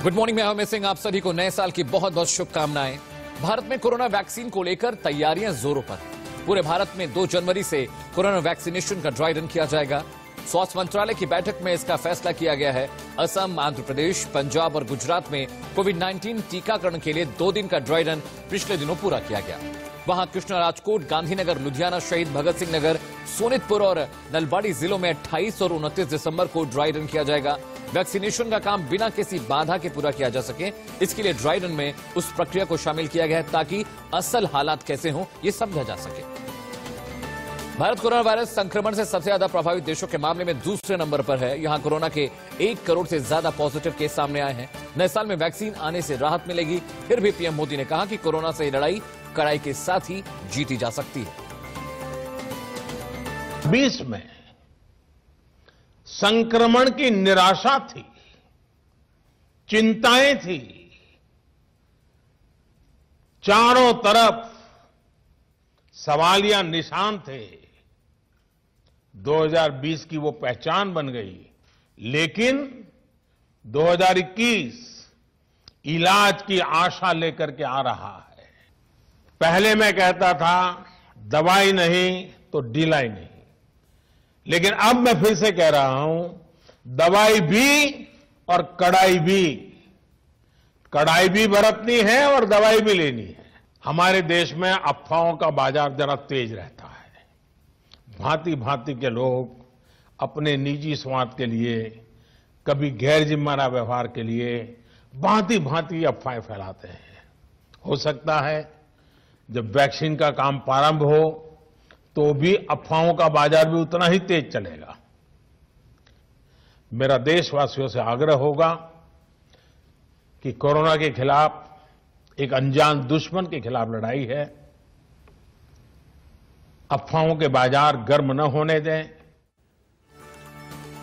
Good morning, मैं अमित सिंह। आप सभी को नए साल की बहुत बहुत शुभकामनाएं। भारत में कोरोना वैक्सीन को लेकर तैयारियां जोरों पर हैं। पूरे भारत में 2 जनवरी से कोरोना वैक्सीनेशन का ड्राई रन किया जाएगा। स्वास्थ्य मंत्रालय की बैठक में इसका फैसला किया गया है। असम, आंध्र प्रदेश, पंजाब और गुजरात में कोविड-19 टीकाकरण के लिए 2 दिन का ड्राई रन पिछले दिनों पूरा किया गया। वहां कृष्णा राजकोट, गांधीनगर, लुधियाना, शहीद भगत सिंह नगर, सोनितपुर और नलबाड़ी जिलों में 28 और 29 दिसंबर को ड्राई रन किया जाएगा। वैक्सीनेशन का काम बिना किसी बाधा के पूरा किया जा सके, इसके लिए ड्राई रन में उस प्रक्रिया को शामिल किया गया है ताकि असल हालात कैसे हों ये समझा जा सके। भारत कोरोना वायरस संक्रमण से सबसे ज्यादा प्रभावित देशों के मामले में दूसरे नंबर पर है। यहां कोरोना के 1 करोड़ से ज्यादा पॉजिटिव केस सामने आए हैं। नए साल में वैक्सीन आने से राहत मिलेगी। फिर भी पीएम मोदी ने कहा कि कोरोना से लड़ाई कड़ाई के साथ ही जीती जा सकती है। 20 में संक्रमण की निराशा थी, चिंताएं थी, चारों तरफ सवालिया निशान थे। 2020 की वो पहचान बन गई, लेकिन 2021 इलाज की आशा लेकर के आ रहा है। पहले मैं कहता था दवाई नहीं तो ढिलाई नहीं, लेकिन अब मैं फिर से कह रहा हूं दवाई भी और कड़ाई भी। कड़ाई भी बरतनी है और दवाई भी लेनी है। हमारे देश में अफवाहों का बाजार जरा तेज रहता है। भांति भांति के लोग अपने निजी स्वार्थ के लिए, कभी गैर जिम्मेदार व्यवहार के लिए भांति भांति अफवाहें फैलाते हैं। हो सकता है जब वैक्सीन का काम प्रारंभ हो तो भी अफवाहों का बाजार भी उतना ही तेज चलेगा। मेरा देशवासियों से आग्रह होगा कि कोरोना के खिलाफ एक अनजान दुश्मन के खिलाफ लड़ाई है। अफवाहों के बाजार गर्म न होने दें।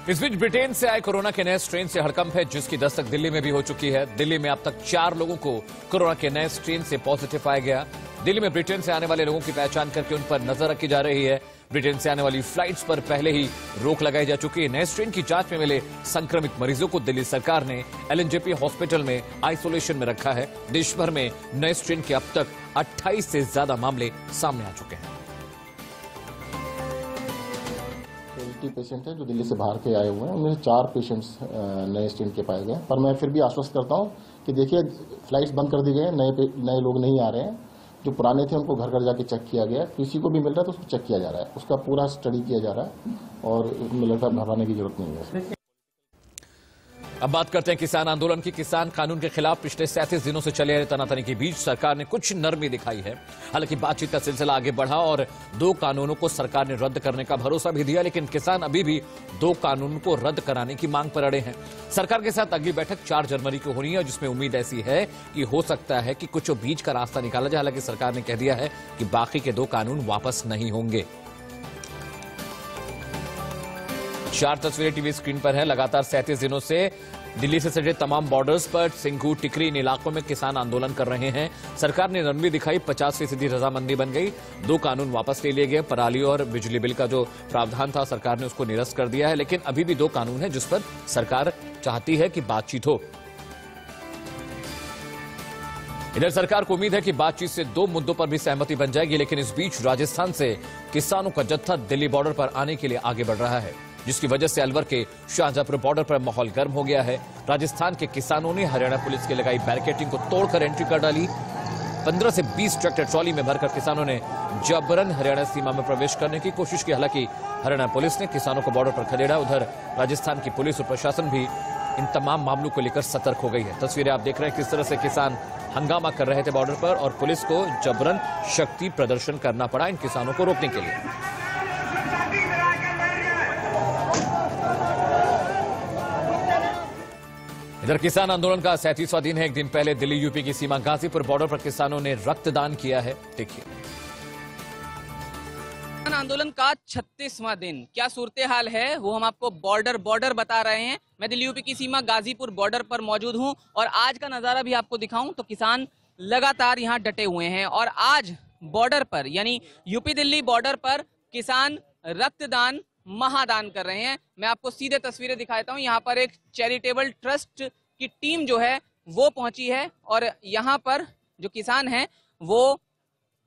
इस बीच ब्रिटेन से आए कोरोना के नए स्ट्रेन से हड़कंप है, जिसकी दस्तक दिल्ली में भी हो चुकी है। दिल्ली में अब तक 4 लोगों को कोरोना के नए स्ट्रेन से पॉजिटिव पाया गया। दिल्ली में ब्रिटेन से आने वाले लोगों की पहचान करके उन पर नजर रखी जा रही है। ब्रिटेन से आने वाली फ्लाइट्स पर पहले ही रोक लगाई जा चुकी है। नए स्ट्रेन की जांच में मिले संक्रमित मरीजों को दिल्ली सरकार ने एलएनजेपी हॉस्पिटल में आइसोलेशन में रखा है। देश भर में नए स्ट्रेन के अब तक 28 से ज्यादा मामले सामने आ चुके हैं। 80 पेशेंट हैं जो दिल्ली से बाहर के आए हुए हैं। उनमें 4 पेशेंट्स नए स्ट्रेन के पाए गए। पर मैं फिर भी आश्वस्त करता हूं कि देखिए, फ्लाइट्स बंद कर दी गई हैं, नए लोग नहीं आ रहे हैं। जो पुराने थे उनको घर घर जाके चेक किया गया। किसी को भी मिल रहा है तो उसको चेक किया जा रहा है, उसका पूरा स्टडी किया जा रहा है और उसमें लगता है घबराने की जरूरत नहीं है। अब बात करते हैं किसान आंदोलन की। किसान कानून के खिलाफ पिछले 37 दिनों से चले आ रहे तनातनी के बीच सरकार ने कुछ नरमी दिखाई है। हालांकि बातचीत का सिलसिला आगे बढ़ा और 2 कानूनों को सरकार ने रद्द करने का भरोसा भी दिया, लेकिन किसान अभी भी 2 कानूनों को रद्द कराने की मांग पर अड़े हैं। सरकार के साथ अगली बैठक 4 जनवरी को होनी है, जिसमें उम्मीद ऐसी है कि हो सकता है कि कुछ बीच का रास्ता निकाला जाए। हालांकि सरकार ने कह दिया है कि बाकी के 2 कानून वापस नहीं होंगे। 4 तस्वीरें टीवी स्क्रीन पर है। लगातार 37 दिनों से दिल्ली से सटे तमाम बॉर्डर्स पर सिंघू, टिकरी इन इलाकों में किसान आंदोलन कर रहे हैं। सरकार ने नरमी दिखाई, 50% रजामंदी बन गई। 2 कानून वापस ले लिए गए। पराली और बिजली बिल का जो प्रावधान था सरकार ने उसको निरस्त कर दिया है, लेकिन अभी भी 2 कानून है जिस पर सरकार चाहती है कि बातचीत हो। इधर सरकार को उम्मीद है कि बातचीत से 2 मुद्दों पर भी सहमति बन जाएगी, लेकिन इस बीच राजस्थान से किसानों का जत्था दिल्ली बॉर्डर पर आने के लिए आगे बढ़ रहा है, जिसकी वजह से अलवर के शाहजहांपुर बॉर्डर पर माहौल गर्म हो गया है। राजस्थान के किसानों ने हरियाणा पुलिस की लगाई बैरिकेडिंग को तोड़कर एंट्री कर डाली। 15 से 20 ट्रैक्टर ट्रॉली में भरकर किसानों ने जबरन हरियाणा सीमा में प्रवेश करने की कोशिश की। हालांकि हरियाणा पुलिस ने किसानों को बॉर्डर पर खदेड़ा। उधर राजस्थान की पुलिस और प्रशासन भी इन तमाम मामलों को लेकर सतर्क हो गई है। तस्वीरें आप देख रहे हैं किस तरह से किसान हंगामा कर रहे थे बॉर्डर पर और पुलिस को जबरन शक्ति प्रदर्शन करना पड़ा इन किसानों को रोकने के लिए। इधर किसान आंदोलन का 37वां दिन है। एक दिन पहले दिल्ली यूपी की सीमा गाजीपुर बॉर्डर पर किसानों ने रक्तदान किया है। देखिए, किसान आंदोलन का 36वां दिन, क्या सूरत हाल है वो हम आपको बॉर्डर बता रहे हैं। मैं दिल्ली यूपी की सीमा गाजीपुर बॉर्डर पर मौजूद हूं और आज का नजारा भी आपको दिखाऊं तो किसान लगातार यहां डटे हुए हैं और आज बॉर्डर पर यानी यूपी दिल्ली बॉर्डर पर किसान रक्तदान महादान कर रहे हैं। मैं आपको सीधे तस्वीरें दिखाता हूं। यहाँ पर एक चैरिटेबल ट्रस्ट की टीम जो है वो पहुंची है और यहाँ पर जो किसान हैं वो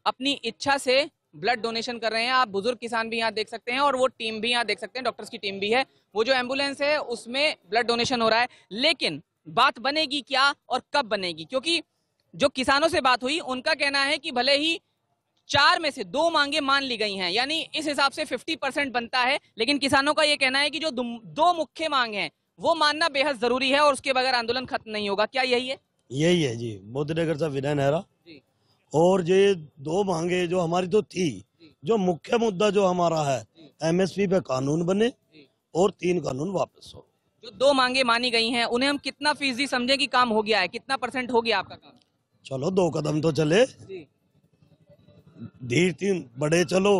अपनी इच्छा से ब्लड डोनेशन कर रहे हैं। आप बुजुर्ग किसान भी यहाँ देख सकते हैं और वो टीम भी यहाँ देख सकते हैं, डॉक्टर्स की टीम भी है। वो जो एम्बुलेंस है उसमें ब्लड डोनेशन हो रहा है। लेकिन बात बनेगी क्या और कब बनेगी, क्योंकि जो किसानों से बात हुई उनका कहना है कि भले ही 4 में से 2 मांगे मान ली गई हैं, यानी इस हिसाब से 50% बनता है, लेकिन किसानों का ये कहना है कि जो 2 मुख्य मांग हैं वो मानना बेहद जरूरी है और उसके बगैर आंदोलन खत्म नहीं होगा। क्या यही है? यही है जी, मोदी से विनय नेहरा। और ये 2 मांगे जो हमारी तो थी, जो मुख्य मुद्दा जो हमारा है एमएसपी पे कानून बने और 3 कानून वापस हो। जो 2 मांगे मानी गई हैं उन्हें हम कितना फीसदी समझे कि काम हो गया है, कितना % हो गया आपका काम? चलो 2 कदम तो चले, धीर 3 बड़े चलो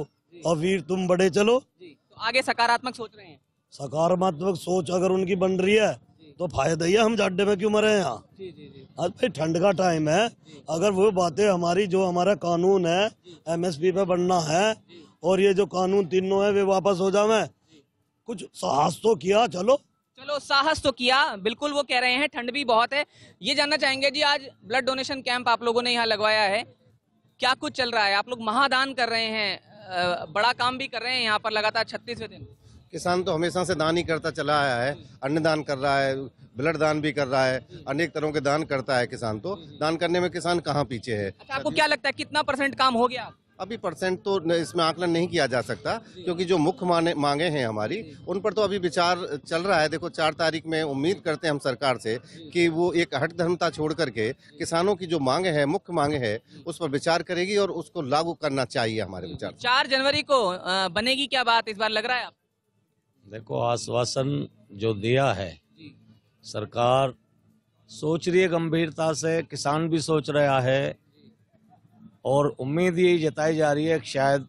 और वीर तुम बड़े चलो। तो आगे सकारात्मक सोच रहे हैं? सकारात्मक सोच अगर उनकी बन रही है तो फायदा ही है, हम जाड्डे में क्यों मरे हैं यहाँ। आज भाई ठंड का टाइम है, अगर वो बातें हमारी जो हमारा कानून है एमएसपी पे बनना है और ये जो कानून तीनों है वे वापस हो जावे, कुछ साहस तो किया। चलो साहस तो किया, बिल्कुल वो कह रहे हैं। ठंड भी बहुत है। ये जानना चाहेंगे जी, आज ब्लड डोनेशन कैंप आप लोगों ने यहाँ लगवाया है, क्या कुछ चल रहा है? आप लोग महादान कर रहे हैं, बड़ा काम भी कर रहे हैं यहाँ पर लगातार 36वें दिन। किसान तो हमेशा से दान ही करता चला आया है, अन्नदान कर रहा है, ब्लड दान भी कर रहा है, अनेक तरह के दान करता है किसान। तो दान करने में किसान कहाँ पीछे है। अच्छा, आपको क्या लगता है कितना % काम हो गया? अभी % तो इसमें आकलन नहीं किया जा सकता, क्योंकि जो मुख्य मांगे हैं हमारी उन पर तो अभी विचार चल रहा है। देखो 4 तारीख में उम्मीद करते हैं हम सरकार से कि वो एक हठ धर्मता छोड़ करके किसानों की जो मांगे है, मुख्य मांगे है, उस पर विचार करेगी और उसको लागू करना चाहिए हमारे विचार। 4 जनवरी को बनेगी क्या बात इस बार, लग रहा है? आप देखो, आश्वासन जो दिया है सरकार सोच रही है गंभीरता से, किसान भी सोच रहा है और उम्मीद यही जताई जा रही है कि शायद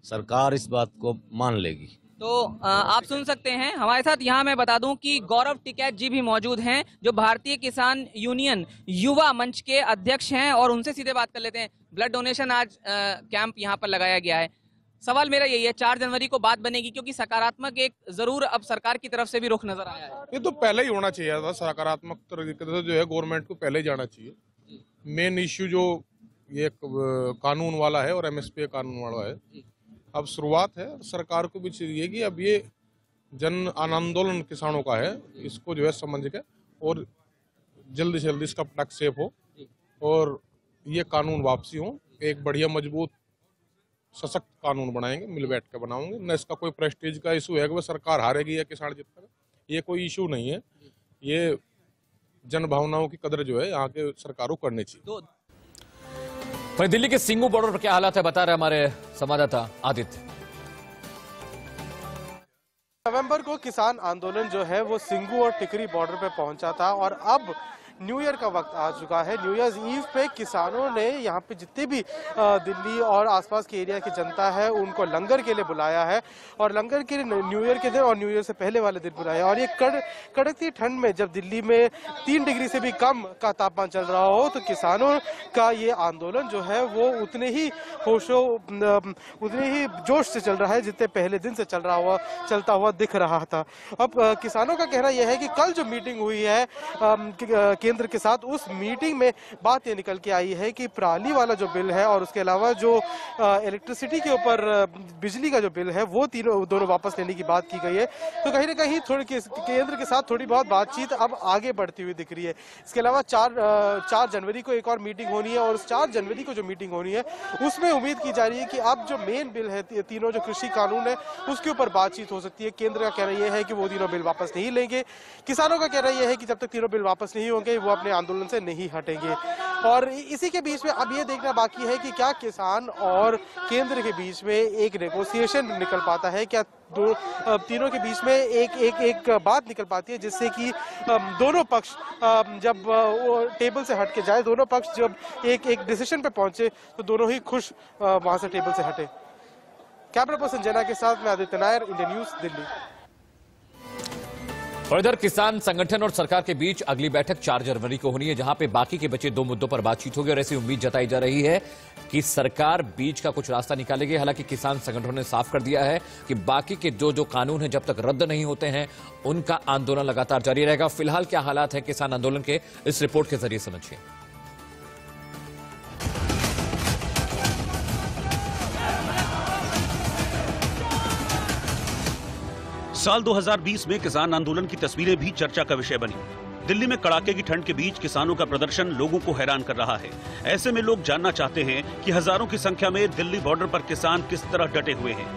सरकार इस बात को मान लेगी। तो आप सुन सकते हैं हमारे साथ। यहाँ मैं बता दूं कि गौरव टिकैत जी भी मौजूद हैं, जो भारतीय किसान यूनियन युवा मंच के अध्यक्ष हैं, और उनसे सीधे बात कर लेते हैं। ब्लड डोनेशन आज कैंप यहाँ पर लगाया गया है। सवाल मेरा यही है, 4 जनवरी को बात बनेगी, क्योंकि सकारात्मक एक जरूर अब सरकार की तरफ से भी रुख नजर आया है। ये तो पहले ही होना चाहिए था, सकारात्मक तरीके से जो है गवर्नमेंट को पहले ही जाना चाहिए। मेन इश्यू जो ये कानून वाला है और एमएसपी कानून वाला है, अब शुरुआत है। सरकार को भी चाहिए कि अब ये जन आंदोलन किसानों का है, इसको जो है समझ के और जल्दी से जल्दी इसका पटक सेफ हो और ये कानून वापसी हो। एक बढ़िया मजबूत सशक्त कानून बनाएंगे, मिल बैठ के बनाएंगे। न इसका कोई प्रेस्टीज का इशू है कि वो सरकार हारेगी या किसान जीतेगा, ये कोई इशू नहीं है। ये जन भावनाओं की कदर जो है यहाँ के सरकारों को करनी चाहिए। वहीं दिल्ली के सिंगू बॉर्डर पर क्या हालात है, बता रहे हमारे संवाददाता आदित्य। नवंबर को किसान आंदोलन जो है वो सिंगू और टिकरी बॉर्डर पे पहुंचा था और अब न्यू ईयर का वक्त आ चुका है। न्यू ईयर्स ईव पे किसानों ने यहाँ पे जितने भी दिल्ली और आसपास के एरिया की जनता है उनको लंगर के लिए बुलाया है, और लंगर के लिए न्यू ईयर के दिन और न्यू ईयर से पहले वाले दिन बुलाया। और ये कड़कती ठंड में जब दिल्ली में 3 डिग्री से भी कम का तापमान चल रहा हो, तो किसानों का ये आंदोलन जो है वो उतने ही जोश से चल रहा है जितने पहले दिन से चलता हुआ दिख रहा था। अब किसानों का कहना यह है कि कल जो मीटिंग हुई है केंद्र के साथ, उस मीटिंग में बात ये निकल के आई है कि पराली वाला जो बिल है और उसके अलावा जो इलेक्ट्रिसिटी के ऊपर बिजली का जो बिल है वो दोनों वापस लेने की बात की गई है। तो कहीं ना कहीं थोड़ी केंद्र के साथ थोड़ी बहुत बातचीत अब आगे बढ़ती हुई दिख रही है। इसके अलावा 4 जनवरी को एक और मीटिंग होनी है, और उस 4 जनवरी को जो मीटिंग होनी है उसमें उम्मीद की जा रही है कि अब जो मेन बिल है, तीनों जो कृषि कानून है, उसके ऊपर बातचीत हो सकती है। केंद्र का कहना यह है कि वो तीनों बिल वापस नहीं लेंगे। किसानों का कहना यह है कि जब तक तीनों बिल वापस नहीं होंगे वो अपने आंदोलन से नहीं हटेंगे। और इसी के बीच में अब ये देखना बाकी है कि क्या किसान और केंद्र के बीच में एक नेगोशिएशन निकल पाता है, क्या तीनों के बीच में एक बात निकल पाती है जिससे कि दोनों पक्ष जब टेबल से हट के जाए, दोनों पक्ष जब एक डिसीजन पे पहुंचे तो दोनों ही खुश वहां से टेबल से हटे। कैमरा पर्सन जना के साथ मैं आदित्य नायर, इंडिया न्यूज, दिल्ली। और इधर किसान संगठन और सरकार के बीच अगली बैठक 4 जनवरी को होनी है, जहां पे बाकी के बचे 2 मुद्दों पर बातचीत होगी और ऐसी उम्मीद जताई जा रही है कि सरकार बीच का कुछ रास्ता निकालेगी। हालांकि किसान संगठनों ने साफ कर दिया है कि बाकी के जो कानून हैं जब तक रद्द नहीं होते हैं उनका आंदोलन लगातार जारी रहेगा। फिलहाल क्या हालात हैं किसान आंदोलन के, इस रिपोर्ट के जरिए समझिए। साल 2020 में किसान आंदोलन की तस्वीरें भी चर्चा का विषय बनी। दिल्ली में कड़ाके की ठंड के बीच किसानों का प्रदर्शन लोगों को हैरान कर रहा है। ऐसे में लोग जानना चाहते हैं कि हजारों की संख्या में दिल्ली बॉर्डर पर किसान किस तरह डटे हुए हैं।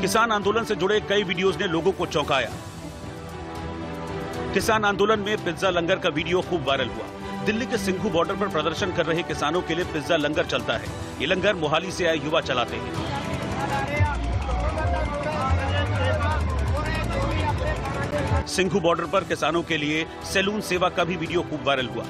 किसान आंदोलन से जुड़े कई वीडियोस ने लोगों को चौंकाया। किसान आंदोलन में पिज्जा लंगर का वीडियो खूब वायरल हुआ। दिल्ली के सिंघू बॉर्डर पर प्रदर्शन कर रहे किसानों के लिए पिज्जा लंगर चलता है। ये लंगर मोहाली से आए युवा चलाते हैं। सिंघू बॉर्डर पर किसानों के लिए सैलून सेवा का भी वीडियो खूब वायरल हुआ।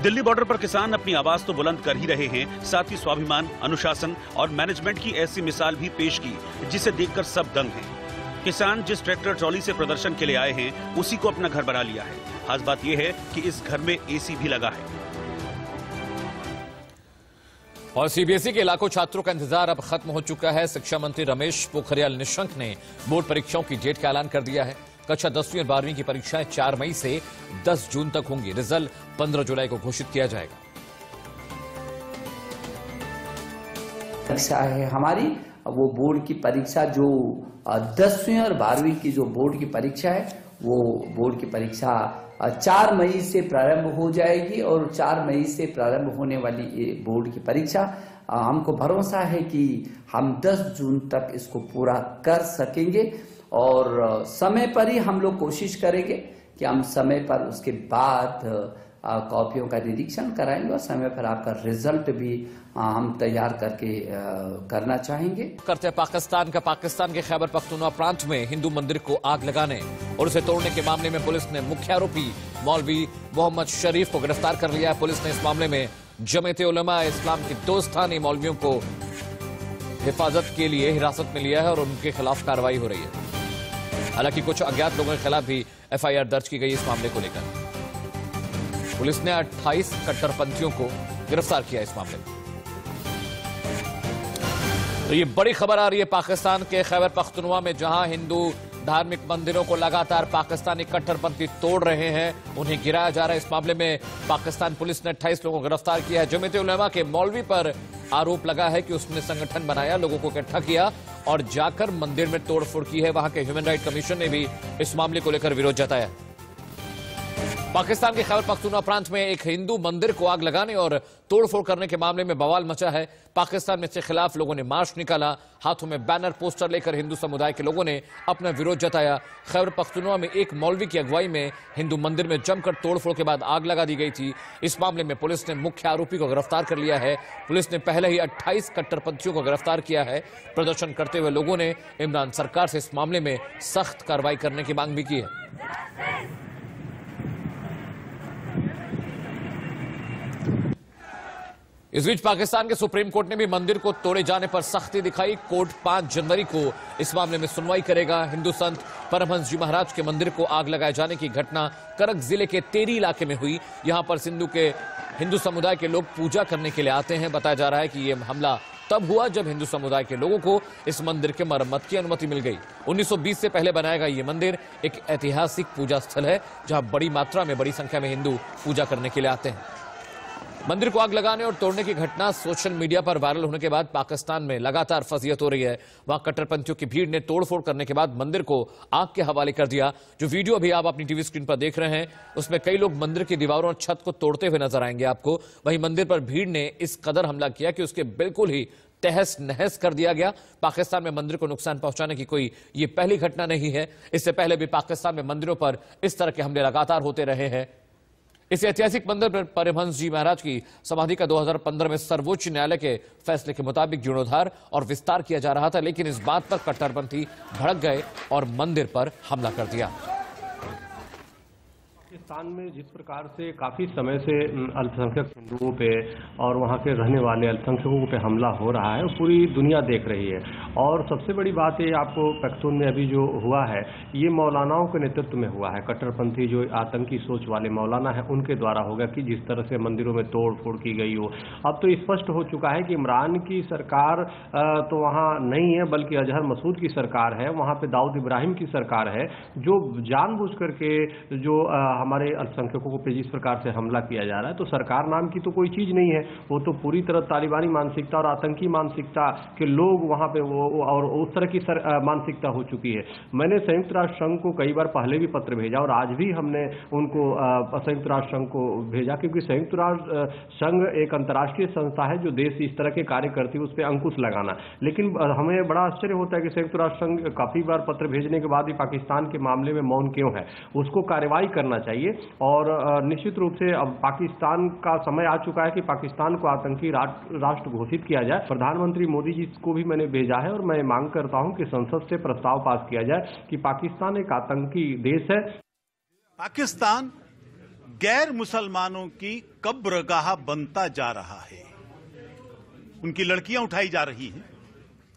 दिल्ली बॉर्डर पर किसान अपनी आवाज तो बुलंद कर ही रहे हैं, साथ ही स्वाभिमान, अनुशासन और मैनेजमेंट की ऐसी मिसाल भी पेश की जिसे देखकर सब दंग हैं। किसान जिस ट्रैक्टर ट्रॉली से प्रदर्शन के लिए आए हैं उसी को अपना घर बना लिया है। खास बात यह है कि इस घर में एसी भी लगा है। और सीबीएसई के लाखों छात्रों का इंतजार अब खत्म हो चुका है। शिक्षा मंत्री रमेश पोखरियाल निशंक ने बोर्ड परीक्षाओं की डेट का ऐलान कर दिया है। कक्षा 10वीं और 12वीं की परीक्षाएं 4 मई से 10 जून तक होंगी। रिजल्ट 15 जुलाई को घोषित किया जाएगा। परीक्षा है हमारी, वो बोर्ड की परीक्षा जो 10वीं और 12वीं की जो बोर्ड की परीक्षा है वो बोर्ड की परीक्षा 4 मई से प्रारंभ हो जाएगी। और 4 मई से प्रारंभ होने वाली ये बोर्ड की परीक्षा हमको भरोसा है कि हम 10 जून तक इसको पूरा कर सकेंगे। और समय पर ही हम लोग कोशिश करेंगे कि हम समय पर उसके बाद कॉपियों का निरीक्षण कराएंगे और समय पर आपका रिजल्ट भी हम तैयार करके करना चाहेंगे। करते हैं पाकिस्तान के खैबर पख्तूनख्वा प्रांत में हिंदू मंदिर को आग लगाने और उसे तोड़ने के मामले में पुलिस ने मुख्य आरोपी मौलवी मोहम्मद शरीफ को गिरफ्तार कर लिया है। पुलिस ने इस मामले में जमीयत उलमा इस्लाम के 2 स्थानीय मौलवियों को हिफाजत के लिए हिरासत में लिया है और उनके खिलाफ कार्रवाई हो रही है। हालांकि कुछ अज्ञात लोगों के खिलाफ भी एफआईआर दर्ज की गई इस मामले को लेकर। पुलिस ने 28 कट्टरपंथियों को गिरफ्तार किया इस मामले में। तो ये बड़ी खबर आ रही है पाकिस्तान के खैबर पख्तूनख्वा में, जहां हिंदू धार्मिक मंदिरों को लगातार पाकिस्तानी कट्टरपंथी तोड़ रहे हैं, उन्हें गिराया जा रहा है। इस मामले में पाकिस्तान पुलिस ने 28 लोगों को गिरफ्तार किया है। जमीयत उलमा के मौलवी पर आरोप लगा है कि उसने संगठन बनाया, लोगों को इकट्ठा किया और जाकर मंदिर में तोड़फोड़ की है। वहां के ह्यूमन राइट कमीशन ने भी इस मामले को लेकर विरोध जताया। पाकिस्तान के खैबर पख्तूनख्वा प्रांत में एक हिंदू मंदिर को आग लगाने और तोड़फोड़ करने के मामले में बवाल मचा है। पाकिस्तान में इसके खिलाफ लोगों ने मार्च निकाला, हाथों में बैनर पोस्टर लेकर हिंदू समुदाय के लोगों ने अपना विरोध जताया। खैबर पख्तूनख्वा में एक मौलवी की अगुवाई में हिंदू मंदिर में जमकर तोड़फोड़ के बाद आग लगा दी गई थी। इस मामले में पुलिस ने मुख्य आरोपी को गिरफ्तार कर लिया है। पुलिस ने पहले ही 28 कट्टरपंथियों को गिरफ्तार किया है। प्रदर्शन करते हुए लोगों ने इमरान सरकार से इस मामले में सख्त कार्रवाई करने की मांग भी की है। इस बीच पाकिस्तान के सुप्रीम कोर्ट ने भी मंदिर को तोड़े जाने पर सख्ती दिखाई। कोर्ट 5 जनवरी को इस मामले में सुनवाई करेगा। हिंदू संत परमहंस जी महाराज के मंदिर को आग लगाए जाने की घटना करक जिले के तेरी इलाके में हुई। यहां पर हिंदू समुदाय के लोग पूजा करने के लिए आते हैं। बताया जा रहा है कि यह हमला तब हुआ जब हिंदू समुदाय के लोगों को इस मंदिर के मरम्मत की अनुमति मिल गई। 1920 से पहले बनाया गया यह मंदिर एक ऐतिहासिक पूजा स्थल है, जहां बड़ी मात्रा में बड़ी संख्या में हिंदू पूजा करने के लिए आते हैं। मंदिर को आग लगाने और तोड़ने की घटना सोशल मीडिया पर वायरल होने के बाद पाकिस्तान में लगातार फजीयत हो रही है। वहां कट्टरपंथियों की भीड़ ने तोड़फोड़ करने के बाद मंदिर को आग के हवाले कर दिया। जो वीडियो अभी आप अपनी टीवी स्क्रीन पर देख रहे हैं उसमें कई लोग मंदिर की दीवारों और छत को तोड़ते हुए नजर आएंगे आपको। वहीं मंदिर पर भीड़ ने इस कदर हमला किया कि उसके बिल्कुल ही तहस नहस कर दिया गया। पाकिस्तान में मंदिर को नुकसान पहुंचाने की कोई ये पहली घटना नहीं है। इससे पहले भी पाकिस्तान में मंदिरों पर इस तरह के हमले लगातार होते रहे हैं। इस ऐतिहासिक मंदिर पर परमहंस जी महाराज की समाधि का 2015 में सर्वोच्च न्यायालय के फैसले के मुताबिक जीर्णोद्धार और विस्तार किया जा रहा था, लेकिन इस बात पर कट्टरपंथी भड़क गए और मंदिर पर हमला कर दिया। पाकिस्तान में जिस प्रकार से काफ़ी समय से अल्पसंख्यक हिंदुओं पे और वहाँ के रहने वाले अल्पसंख्यकों पे हमला हो रहा है, वो पूरी दुनिया देख रही है। और सबसे बड़ी बात ये आपको पख्तून में अभी जो हुआ है, ये मौलानाओं के नेतृत्व में हुआ है। कट्टरपंथी जो आतंकी सोच वाले मौलाना है, उनके द्वारा होगा कि जिस तरह से मंदिरों में तोड़ फोड़ की गई हो। अब तो स्पष्ट हो चुका है कि इमरान की सरकार तो वहाँ नहीं है, बल्कि अजहर मसूद की सरकार है, वहाँ पे दाऊद इब्राहिम की सरकार है, जो जानबूझ करके जो हमारे अल्पसंख्यकों पे जिस प्रकार से हमला किया जा रहा है। तो सरकार नाम की तो कोई चीज नहीं है, वो तो पूरी तरह तालिबानी मानसिकता और आतंकी मानसिकता के लोग वहाँ पे वो और उस तरह की मानसिकता हो चुकी है। मैंने संयुक्त राष्ट्र संघ को कई बार पहले भी पत्र भेजा और आज भी हमने उनको संयुक्त राष्ट्र संघ को भेजा, क्योंकि संयुक्त राष्ट्र संघ एक अंतर्राष्ट्रीय संस्था है जो देश इस तरह के कार्य करती है उस पर अंकुश लगाना। लेकिन हमें बड़ा आश्चर्य होता है कि संयुक्त राष्ट्र संघ काफी बार पत्र भेजने के बाद भी पाकिस्तान के मामले में मौन क्यों है। उसको कार्रवाई करना चाहिए और निश्चित रूप से अब पाकिस्तान का समय आ चुका है कि पाकिस्तान को आतंकी राष्ट्र घोषित किया जाए। प्रधानमंत्री मोदी जी को भी मैंने भेजा है और मैं मांग करता हूं कि संसद से प्रस्ताव पास किया जाए कि पाकिस्तान एक आतंकी देश है। पाकिस्तान गैर मुसलमानों की कब्रगाह बनता जा रहा है। उनकी लड़कियां उठाई जा रही हैं,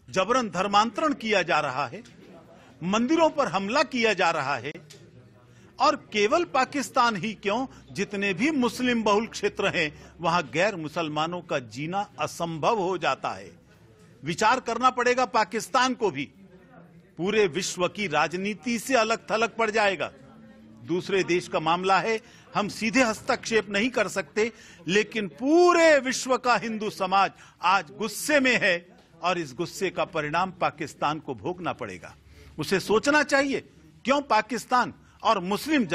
जबरन धर्मांतरण किया जा रहा है, मंदिरों पर हमला किया जा रहा है। और केवल पाकिस्तान ही क्यों, जितने भी मुस्लिम बहुल क्षेत्र हैं वहां गैर मुसलमानों का जीना असंभव हो जाता है। विचार करना पड़ेगा पाकिस्तान को भी, पूरे विश्व की राजनीति से अलग थलग पड़ जाएगा। दूसरे देश का मामला है, हम सीधे हस्तक्षेप नहीं कर सकते, लेकिन पूरे विश्व का हिंदू समाज आज गुस्से में है और इस गुस्से का परिणाम पाकिस्तान को भोगना पड़ेगा। उसे सोचना चाहिए क्यों पाकिस्तान और मुस्लिम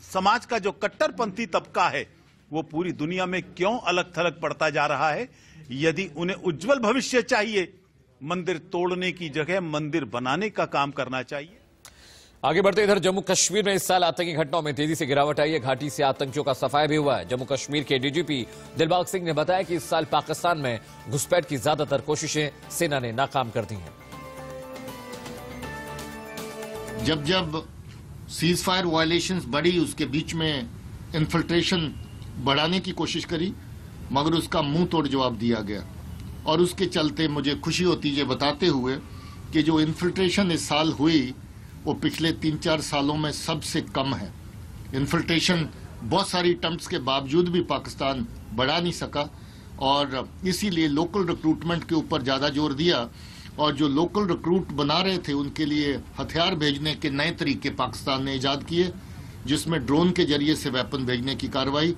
समाज का जो कट्टरपंथी तबका है वो पूरी दुनिया में क्यों अलग थलग पड़ता जा रहा है। यदि उन्हें उज्जवल भविष्य चाहिए, मंदिर तोड़ने की जगह मंदिर बनाने का काम करना चाहिए। आगे बढ़ते इधर जम्मू कश्मीर में इस साल आतंकी घटनाओं में तेजी से गिरावट आई है। घाटी से आतंकियों का सफाया भी हुआ है। जम्मू कश्मीर के डीजीपी दिलबाग सिंह ने बताया कि इस साल पाकिस्तान में घुसपैठ की ज्यादातर कोशिशें सेना ने नाकाम कर दी हैं। जब जब सीज फायर वायलेशंस बढ़ी, उसके बीच में इन्फिल्ट्रेशन बढ़ाने की कोशिश करी, मगर उसका मुंह तोड़ जवाब दिया गया। और उसके चलते मुझे खुशी होती है बताते हुए कि जो इन्फिल्ट्रेशन इस साल हुई वो पिछले 3-4 सालों में सबसे कम है। इन्फिल्ट्रेशन बहुत सारी अटेम्प्ट्स के बावजूद भी पाकिस्तान बढ़ा नहीं सका और इसीलिए लोकल रिक्रूटमेंट के ऊपर ज़्यादा जोर दिया। और जो लोकल रिक्रूट बना रहे थे उनके लिए हथियार भेजने के नए तरीके पाकिस्तान ने ईजाद किए, जिसमें ड्रोन के जरिए से वेपन भेजने की कार्रवाई,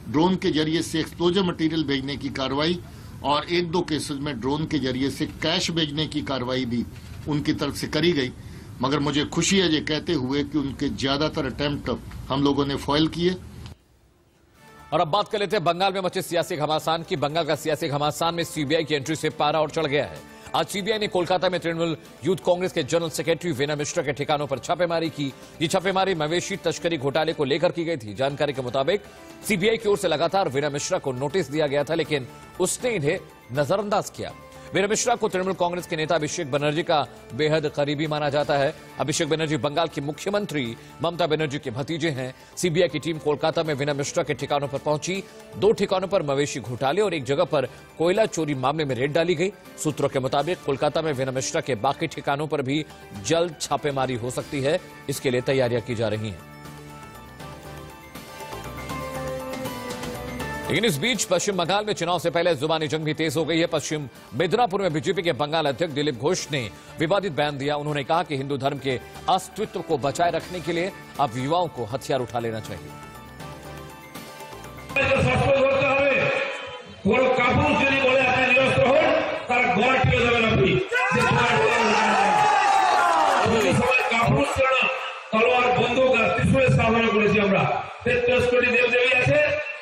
ड्रोन के जरिए से एक्सप्लोजिव मटेरियल भेजने की कार्रवाई और 1-2 केसेस में ड्रोन के जरिए से कैश भेजने की कार्रवाई भी उनकी तरफ से करी गई। मगर मुझे खुशी है ये कहते हुए कि उनके ज्यादातर अटेम्प्ट हम लोगों ने फॉइल किए। और अब बात कर लेते हैं बंगाल में मचे सियासी घमासान की। बंगाल का सियासी घमासान में सीबीआई की एंट्री से पारा और चढ़ गया है। आज सीबीआई ने कोलकाता में तृणमूल यूथ कांग्रेस के जनरल सेक्रेटरी वीना मिश्रा के ठिकानों पर छापेमारी की। ये छापेमारी मवेशी तस्करी घोटाले को लेकर की गई थी। जानकारी के मुताबिक सीबीआई की ओर से लगातार वीना मिश्रा को नोटिस दिया गया था, लेकिन उसने इन्हें नजरअंदाज किया। वीना मिश्रा को तृणमूल कांग्रेस के नेता अभिषेक बनर्जी का बेहद करीबी माना जाता है। अभिषेक बनर्जी बंगाल की मुख्यमंत्री ममता बनर्जी के भतीजे हैं। सीबीआई की टीम कोलकाता में वीना मिश्रा के ठिकानों पर पहुंची। 2 ठिकानों पर मवेशी घोटाले और एक जगह पर कोयला चोरी मामले में रेड डाली गई। सूत्रों के मुताबिक कोलकाता में वीना मिश्रा के बाकी ठिकानों पर भी जल्द छापेमारी हो सकती है। इसके लिए तैयारियां की जा रही हैं। लेकिन इस बीच पश्चिम बंगाल में चुनाव से पहले जुबानी जंग भी तेज हो गई है। पश्चिम मिदनापुर में बीजेपी के बंगाल अध्यक्ष दिलीप घोष ने विवादित बयान दिया। उन्होंने कहा कि हिंदू धर्म के अस्तित्व को बचाए रखने के लिए अब युवाओं को हथियार उठा लेना चाहिए।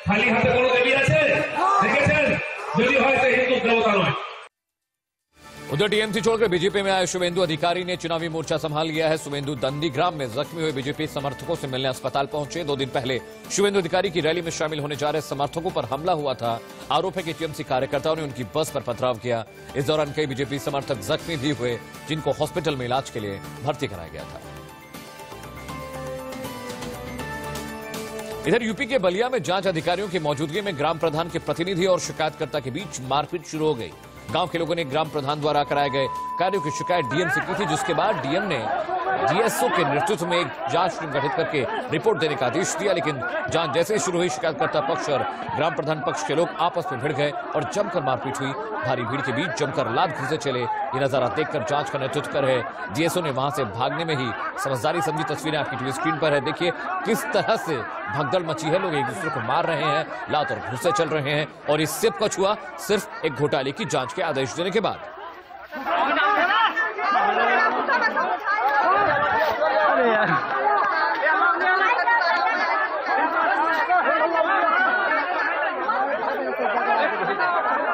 खाली हाथे कोनो देवी আছে দেখেছেন যদি হয় তো হিন্দু দেবতা নয়। उधर टीएमसी छोड़कर बीजेपी में आए शुभेंदु अधिकारी ने चुनावी मोर्चा संभाल लिया है। शुभेंदु दंदीग्राम में जख्मी हुए बीजेपी समर्थकों से मिलने अस्पताल पहुंचे। 2 दिन पहले शुभेंदु अधिकारी की रैली में शामिल होने जा रहे समर्थकों पर हमला हुआ था। आरोप है कि टीएमसी कार्यकर्ताओं ने उनकी बस पर पथराव किया। इस दौरान कई बीजेपी समर्थक जख्मी भी हुए, जिनको हॉस्पिटल में इलाज के लिए भर्ती कराया गया था। इधर यूपी के बलिया में जांच अधिकारियों की मौजूदगी में ग्राम प्रधान के प्रतिनिधि और शिकायतकर्ता के बीच मारपीट शुरू हो गई। गांव के लोगों ने ग्राम प्रधान द्वारा कराए गए कार्यों की शिकायत डीएम से की थी, जिसके बाद डीएम ने डीएसओ के नेतृत्व में एक जांच टीम गठित करके रिपोर्ट देने का आदेश दिया। लेकिन जांच जैसे ही शुरू हुई, शिकायतकर्ता पक्ष और ग्राम प्रधान पक्ष के लोग आपस में भिड़ गए और जमकर मारपीट हुई। भारी भीड़ के बीच जमकर लात घूंसे चले। ये नजारा देखकर जांच का नेतृत्व कर रहे डीएसओ ने वहां से भागने में ही समझदारी समझी। तस्वीरें आपकी टीवी स्क्रीन पर है, देखिए किस तरह से भगदड़ मची है। लोग एक दूसरे को मार रहे हैं, लात और घूंसे चल रहे हैं और इस सब कुछ हुआ सिर्फ एक घोटाले की जांच के आदेश देने के बाद।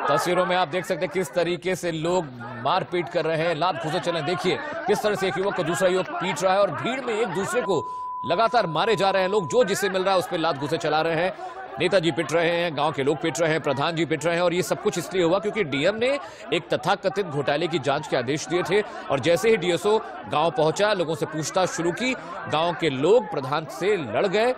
तस्वीरों में आप देख सकते हैं किस तरीके से लोग मारपीट कर रहे हैं, लात घूंसे चले। देखिए किस तरह से एक युवक को दूसरा युवक पीट रहा है और भीड़ में एक दूसरे को लगातार मारे जा रहे हैं लोग। जो जिसे मिल रहा है उस पर लात घूंसे चला रहे हैं। नेताजी पिट रहे हैं, गांव के लोग पिट रहे हैं, प्रधान जी पिट रहे हैं और ये सब कुछ इसलिए हुआ क्योंकि डीएम ने एक तथाकथित घोटाले की जांच के आदेश दिए थे। और जैसे ही डीएसओ गांव पहुंचा, लोगों से पूछताछ शुरू की, गांव के लोग प्रधान से लड़ गए